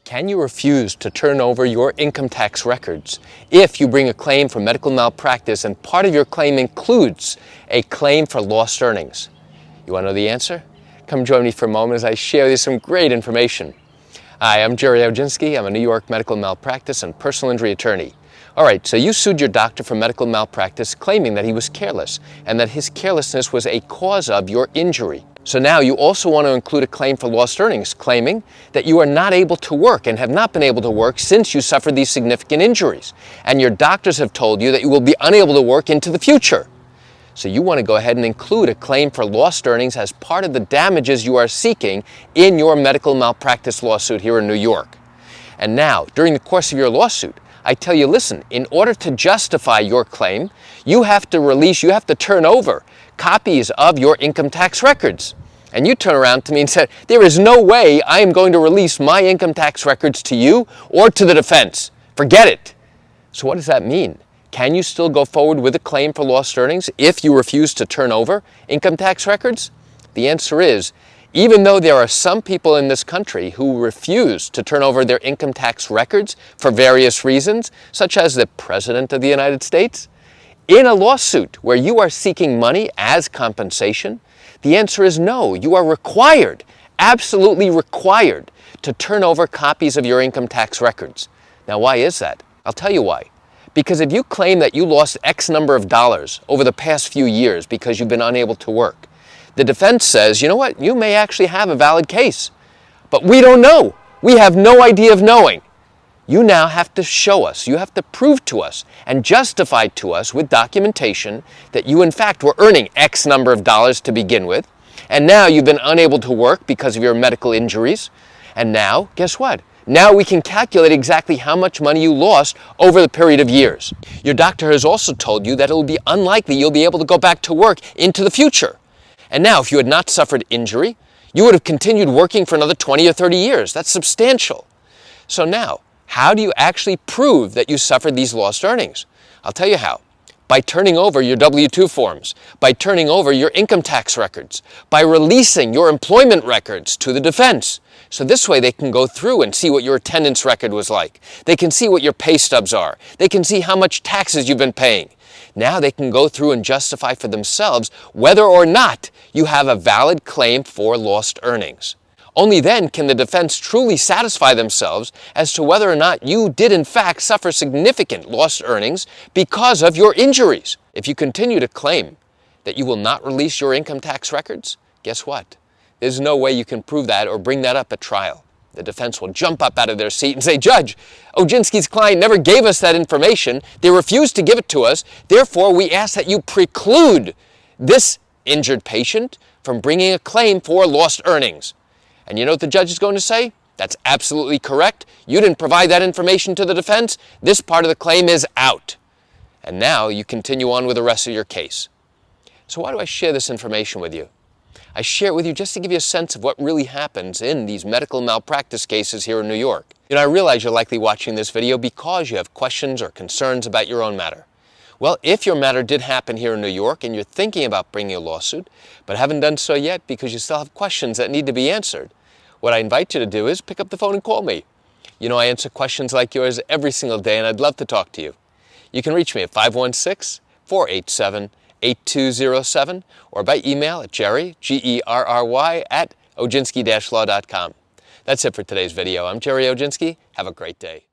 Can you refuse to turn over your income tax records if you bring a claim for medical malpractice and part of your claim includes a claim for lost earnings? You want to know the answer? Come join me for a moment as I share with you some great information. Hi, I'm Gerry Oginski. I'm a New York medical malpractice and personal injury attorney. All right, so you sued your doctor for medical malpractice claiming that he was careless and that his carelessness was a cause of your injury. So now you also want to include a claim for lost earnings, claiming that you are not able to work and have not been able to work since you suffered these significant injuries. And your doctors have told you that you will be unable to work into the future. So you want to go ahead and include a claim for lost earnings as part of the damages you are seeking in your medical malpractice lawsuit here in New York. And now, during the course of your lawsuit, I tell you, listen, in order to justify your claim, you have to turn over copies of your income tax records. And you turn around to me and said, there is no way I am going to release my income tax records to you or to the defense. Forget it. So what does that mean? Can you still go forward with a claim for lost earnings if you refuse to turn over income tax records? The answer is, even though there are some people in this country who refuse to turn over their income tax records for various reasons, such as the President of the United States, in a lawsuit where you are seeking money as compensation, the answer is no. You are required, absolutely required, to turn over copies of your income tax records. Now, why is that? I'll tell you why. Because if you claim that you lost X number of dollars over the past few years because you've been unable to work, the defense says, you know what, you may actually have a valid case, but we don't know. We have no idea of knowing. You now have to show us, you have to prove to us and justify to us with documentation that you in fact were earning X number of dollars to begin with, and now you've been unable to work because of your medical injuries, and now, guess what? Now we can calculate exactly how much money you lost over the period of years. Your doctor has also told you that it will be unlikely you'll be able to go back to work into the future. And now, if you had not suffered injury, you would have continued working for another 20 or 30 years. That's substantial. So now, how do you actually prove that you suffered these lost earnings? I'll tell you how. By turning over your W-2 forms, by turning over your income tax records, by releasing your employment records to the defense. So this way they can go through and see what your attendance record was like. They can see what your pay stubs are. They can see how much taxes you've been paying. Now they can go through and justify for themselves whether or not you have a valid claim for lost earnings. Only then can the defense truly satisfy themselves as to whether or not you did in fact suffer significant lost earnings because of your injuries. If you continue to claim that you will not release your income tax records, guess what? There's no way you can prove that or bring that up at trial. The defense will jump up out of their seat and say, Judge, Oginski's client never gave us that information. They refused to give it to us. Therefore, we ask that you preclude this injured patient from bringing a claim for lost earnings. And you know what the judge is going to say? That's absolutely correct. You didn't provide that information to the defense. This part of the claim is out. And now you continue on with the rest of your case. So why do I share this information with you? I share it with you just to give you a sense of what really happens in these medical malpractice cases here in New York. You know, I realize you're likely watching this video because you have questions or concerns about your own matter. Well, if your matter did happen here in New York and you're thinking about bringing a lawsuit, but haven't done so yet because you still have questions that need to be answered, what I invite you to do is pick up the phone and call me. You know, I answer questions like yours every single day and I'd love to talk to you. You can reach me at 516-487-8207 or by email at Gerry, Gerry, at oginski-law.com. That's it for today's video. I'm Gerry Oginski. Have a great day.